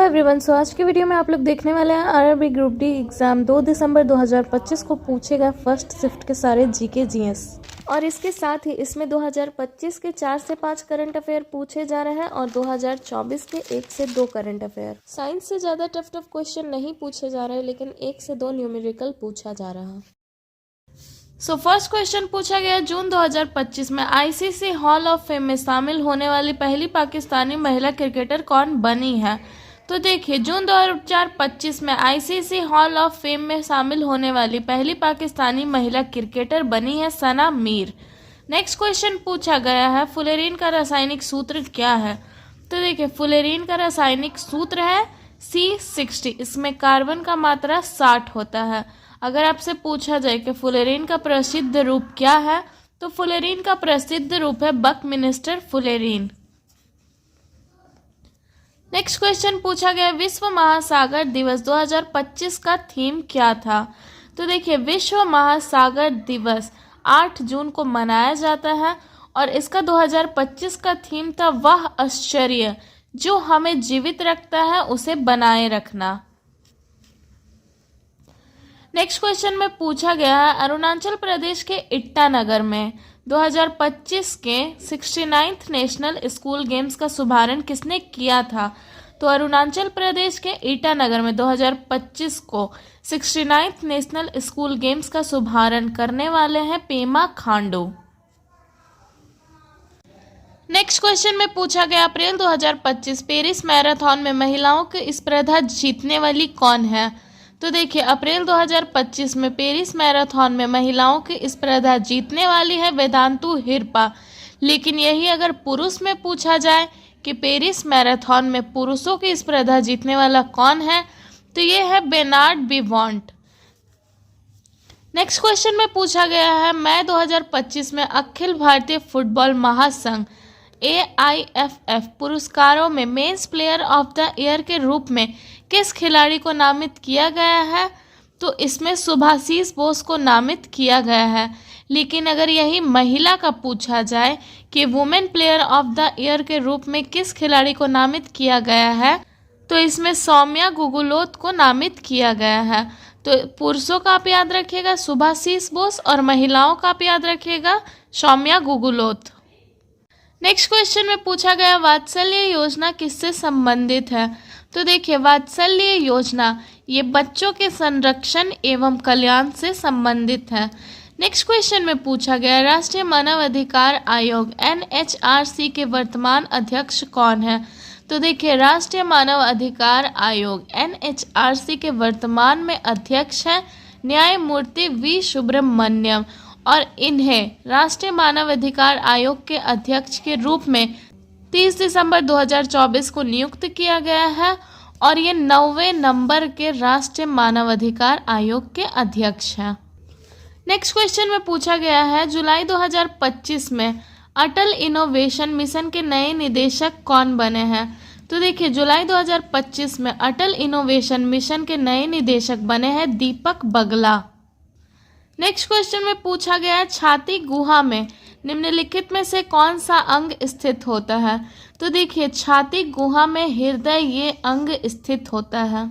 Everyone, सो आज की video में आप लोग देखने वाले हैं आरआरबी ग्रुप डी एग्ज़ाम 2 दिसंबर 2025 को पूछे गए फर्स्ट शिफ्ट के सारे जीके जीएस। और इसके साथ ही इसमें 2025 के 4 से 5 करंट अफेयर पूछे जा रहे हैं और 2024 के 1 से 2 करंट अफेयर। साइंस से ज़्यादा टफ क्वेश्चन नहीं पूछे जा रहे, लेकिन 1 से 2 न्यूमेरिकल पूछा जा रहा है। सो फर्स्ट क्वेश्चन पूछा गया जून 2025 में आईसीसी हॉल ऑफ फेम में शामिल होने वाली पहली पाकिस्तानी महिला क्रिकेटर कौन बनी है। तो देखिए, जून 2025 में आईसीसी हॉल ऑफ फेम में शामिल होने वाली पहली पाकिस्तानी महिला क्रिकेटर बनी है सना मीर। नेक्स्ट क्वेश्चन पूछा गया है फुलेरीन का रासायनिक सूत्र क्या है। तो देखिए, फुलेरीन का रासायनिक सूत्र है C60। इसमें कार्बन का मात्रा 60 होता है। अगर आपसे पूछा जाए कि फुलेरीन का प्रसिद्ध रूप क्या है, तो फुलेरीन का प्रसिद्ध रूप है बकमिनिस्टर फुलेरीन। नेक्स्ट क्वेश्चन पूछा गया विश्व महासागर दिवस 2025 का थीम क्या था। तो देखिए, विश्व महासागर दिवस 8 जून को मनाया जाता है और इसका 2025 का थीम था वह आश्चर्य जो हमें जीवित रखता है उसे बनाए रखना। नेक्स्ट क्वेश्चन में पूछा गया है अरुणाचल प्रदेश के ईटानगर में 2025 के 69th नेशनल स्कूल गेम्स का शुभारंभ किसने किया था। तो अरुणाचल प्रदेश के ईटानगर में 2025 को 69th नेशनल स्कूल गेम्स का शुभारंभ करने वाले हैं पेमा खांडू। नेक्स्ट क्वेश्चन में पूछा गया अप्रैल 2025 पेरिस मैराथन में महिलाओं की स्पर्धा जीतने वाली कौन है। तो देखिए, अप्रैल 2025 में पेरिस मैराथन में महिलाओं की स्पर्धा जीतने वाली है वेदांतु हिरपा। लेकिन यही अगर पुरुष में पूछा जाए कि पेरिस मैराथन में पुरुषों की स्पर्धा जीतने वाला कौन है, तो ये है बेनार्ड बिवॉन्ट। नेक्स्ट क्वेश्चन में पूछा गया है मई 2025 में अखिल भारतीय फुटबॉल महासंघ AIFF पुरस्कारों में men's player of the year के रूप में किस खिलाड़ी को नामित किया गया है। तो इसमें सुभाषिस बोस को नामित किया गया है। लेकिन अगर यही महिला का पूछा जाए कि women player of the year के रूप में किस खिलाड़ी को नामित किया गया है, तो इसमें सौम्या गुगुलोत को नामित किया गया है। तो पुरुषों का आप याद रखिएगा सुभाषिस बोस और महिलाओं का आप याद रखिएगा सौम्या गुगुलोत। नेक्स्ट क्वेश्चन में पूछा गया वात्सल्य योजना किससे संबंधित है। तो देखिए, वात्सल्य योजना ये बच्चों के संरक्षण एवं कल्याण से संबंधित है। नेक्स्ट क्वेश्चन में पूछा गया राष्ट्रीय मानव अधिकार आयोग NHRC के वर्तमान अध्यक्ष कौन है। तो देखिए, राष्ट्रीय मानव अधिकार आयोग NHRC के वर्तमान में अध्यक्ष हैं न्यायमूर्ति V सुब्रमण्यम और इन्हें राष्ट्रीय मानव अधिकार आयोग के अध्यक्ष के रूप में 30 दिसंबर 2024 को नियुक्त किया गया है और ये 9वें नंबर के राष्ट्रीय मानवाधिकार आयोग के अध्यक्ष हैं। नेक्स्ट क्वेश्चन में पूछा गया है जुलाई 2025 में अटल इनोवेशन मिशन के नए निदेशक कौन बने हैं। तो देखिए, जुलाई 2025 में अटल इनोवेशन मिशन के नए निदेशक बने हैं दीपक बगला। नेक्स्ट क्वेश्चन में पूछा गया छाती गुहा में निम्नलिखित में से कौन सा अंग स्थित होता है। तो देखिए, छाती गुहा में हृदय ये अंग स्थित होता है।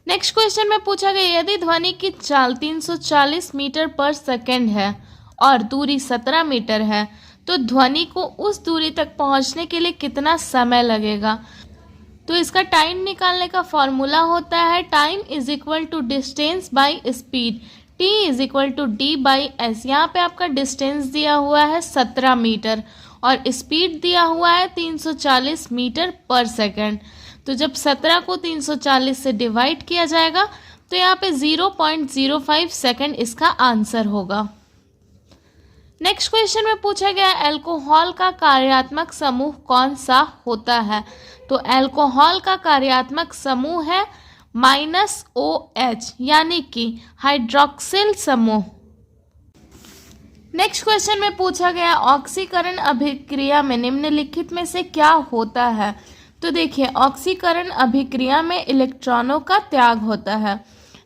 नेक्स्ट क्वेश्चन में पूछा गया यदि ध्वनि की चाल 340 मीटर पर सेकेंड है और दूरी 17 मीटर है, तो ध्वनि को उस दूरी तक पहुंचने के लिए कितना समय लगेगा। तो इसका टाइम निकालने का फॉर्मूला होता है time is equal to distance by speed, T is equal to D/S। यहाँ पे आपका डिस्टेंस दिया हुआ है 17 मीटर और स्पीड दिया हुआ है 340 मीटर पर सेकेंड। तो जब 17 को 340 से डिवाइड किया जाएगा तो यहाँ पे 0.05 सेकेंड इसका आंसर होगा। नेक्स्ट क्वेश्चन में पूछा गया अल्कोहल का कार्यात्मक समूह कौन सा होता है। तो अल्कोहल का कार्यात्मक समूह है -OH यानी कि हाइड्रोक्सिल समूह। नेक्स्ट क्वेश्चन में पूछा गया ऑक्सीकरण अभिक्रिया में निम्नलिखित में से क्या होता है। तो देखिए, ऑक्सीकरण अभिक्रिया में इलेक्ट्रॉनों का त्याग होता है।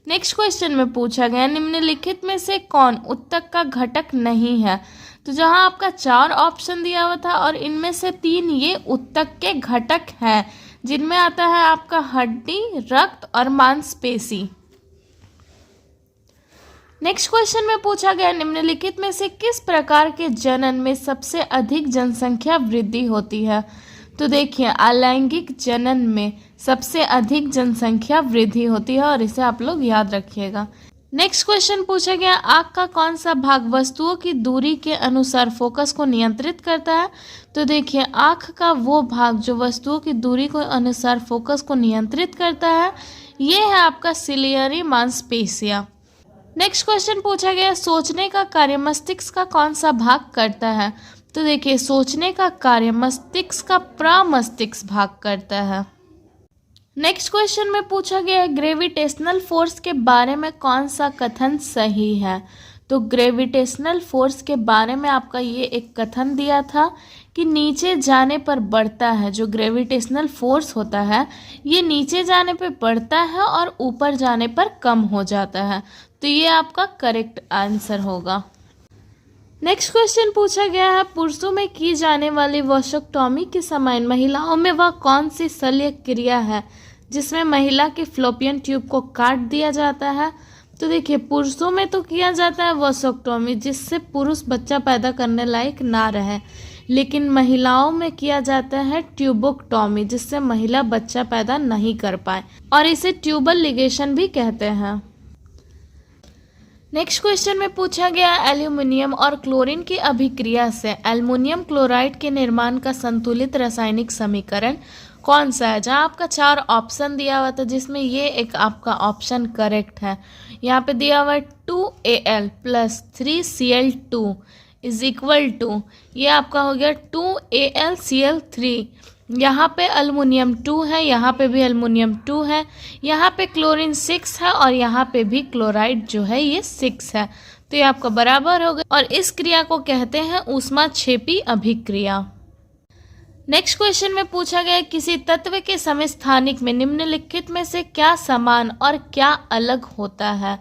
नेक्स्ट क्वेश्चन में पूछा गया निम्नलिखित में से कौन उत्तक का घटक नहीं है। तो जहां आपका 4 ऑप्शन दिया हुआ था और इनमें से 3 ये उत्तक के घटक हैं, जिनमें आता है आपका हड्डी, रक्त और मांसपेशी। नेक्स्ट क्वेश्चन में पूछा गया निम्नलिखित में से किस प्रकार के जनन में सबसे अधिक जनसंख्या वृद्धि होती है। तो देखिए अलैंगिक जनन में सबसे अधिक जनसंख्या वृद्धि होती है और इसे आप लोग याद रखिएगा। नेक्स्ट क्वेश्चन पूछा गया आँख का कौन सा भाग वस्तुओं की दूरी के अनुसार फोकस को नियंत्रित करता है। तो देखिए आँख का वो भाग जो वस्तुओं की दूरी के अनुसार फोकस को नियंत्रित करता है ये है आपका सिलियरी मांसपेशियां। नेक्स्ट क्वेश्चन पूछा गया सोचने का कार्य मस्तिष्क का कौन सा भाग करता है। तो देखिए सोचने का कार्य मस्तिष्क का प्रमस्तिष्क भाग करता है। नेक्स्ट क्वेश्चन में पूछा गया है ग्रेविटेशनल फोर्स के बारे में कौन सा कथन सही है। तो ग्रेविटेशनल फोर्स के बारे में आपका ये एक कथन दिया था कि नीचे जाने पर बढ़ता है। जो ग्रेविटेशनल फोर्स होता है ये नीचे जाने पर बढ़ता है और ऊपर जाने पर कम हो जाता है। तो ये आपका करेक्ट आंसर होगा। नेक्स्ट क्वेश्चन पूछा गया है पुरुषों में की जाने वाली वॉशेक्टॉमी के समान महिलाओं में वह कौन सी शल्य क्रिया है जिसमें महिला के फ्लोपियन ट्यूब को काट दिया जाता है। तो देखिए पुरुषों में तो किया जाता है वॉशेक्टॉमी जिससे पुरुष बच्चा पैदा करने लायक ना रहे, लेकिन महिलाओं में किया जाता है ट्यूबोक्टॉमी जिससे महिला बच्चा पैदा नहीं कर पाए और इसे ट्यूबल लिगेशन भी कहते हैं। नेक्स्ट क्वेश्चन में पूछा गया एल्यूमिनियम और क्लोरीन की अभिक्रिया से एल्युमिनियम क्लोराइड के निर्माण का संतुलित रासायनिक समीकरण कौन सा है। जहाँ आपका 4 ऑप्शन दिया हुआ था जिसमें ये एक आपका ऑप्शन करेक्ट है। यहाँ पे दिया हुआ है 2Al + 3Cl2 is equal to ये आपका हो गया 2AlCl3। यहाँ पे एल्युमिनियम 2 है, यहाँ पे भी एल्युमिनियम 2 है, यहाँ पे क्लोरीन 6 है और यहाँ पे भी क्लोराइड जो है ये 6 है। तो ये आपका बराबर हो गया और इस क्रिया को कहते हैं ऊष्माक्षेपी अभिक्रिया। नेक्स्ट क्वेश्चन में पूछा गया किसी तत्व के समस्थानिक में निम्नलिखित में से क्या समान और क्या अलग होता है।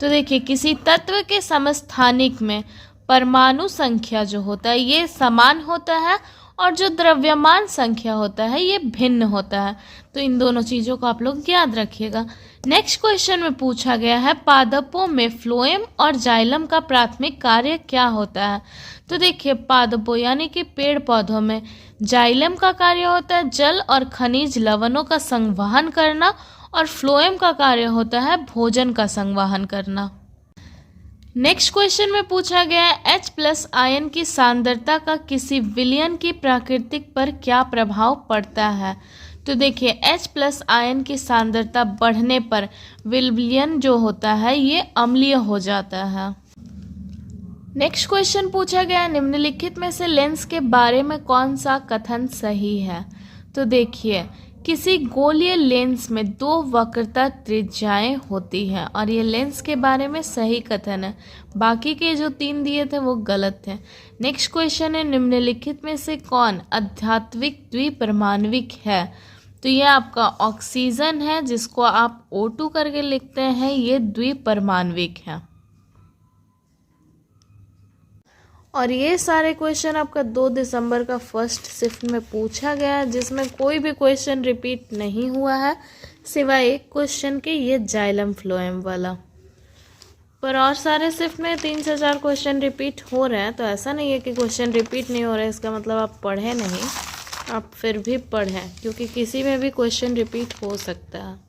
तो देखिए किसी तत्व के समस्थानिक में परमाणु संख्या जो होता है ये समान होता है और जो द्रव्यमान संख्या होता है ये भिन्न होता है। तो इन दोनों चीज़ों को आप लोग याद रखिएगा। नेक्स्ट क्वेश्चन में पूछा गया है पादपों में फ्लोएम और जाइलम का प्राथमिक कार्य क्या होता है। तो देखिए पादपों यानी कि पेड़ पौधों में जाइलम का कार्य होता है जल और खनिज लवणों का संवहन करना और फ्लोएम का कार्य होता है भोजन का संवहन करना। नेक्स्ट क्वेश्चन में पूछा गया है H+ आयन की सांद्रता का किसी विलयन की प्रकृति पर क्या प्रभाव पड़ता है। तो देखिए H+ आयन की सांद्रता बढ़ने पर विलयन जो होता है ये अम्लीय हो जाता है। नेक्स्ट क्वेश्चन पूछा गया निम्नलिखित में से लेंस के बारे में कौन सा कथन सही है। तो देखिए किसी गोलीय लेंस में 2 वक्रता त्रिज्याएं होती हैं और ये लेंस के बारे में सही कथन है, बाकी के जो 3 दिए थे वो गलत थे। नेक्स्ट क्वेश्चन है निम्नलिखित में से कौन आध्यात्मिक द्विपरमाणविक है। तो ये आपका ऑक्सीजन है जिसको आप O2 करके लिखते हैं, ये द्विपरमाणविक है। और ये सारे क्वेश्चन आपका 2 दिसंबर का फर्स्ट शिफ्ट में पूछा गया है जिसमें कोई भी क्वेश्चन रिपीट नहीं हुआ है सिवाय एक क्वेश्चन के, ये जाइलम फ्लोएम वाला। पर और सारे शिफ्ट में 3 से 4 क्वेश्चन रिपीट हो रहे हैं। तो ऐसा नहीं है कि क्वेश्चन रिपीट नहीं हो रहे इसका मतलब आप पढ़े नहीं, आप फिर भी पढ़ें क्योंकि किसी में भी क्वेश्चन रिपीट हो सकता है।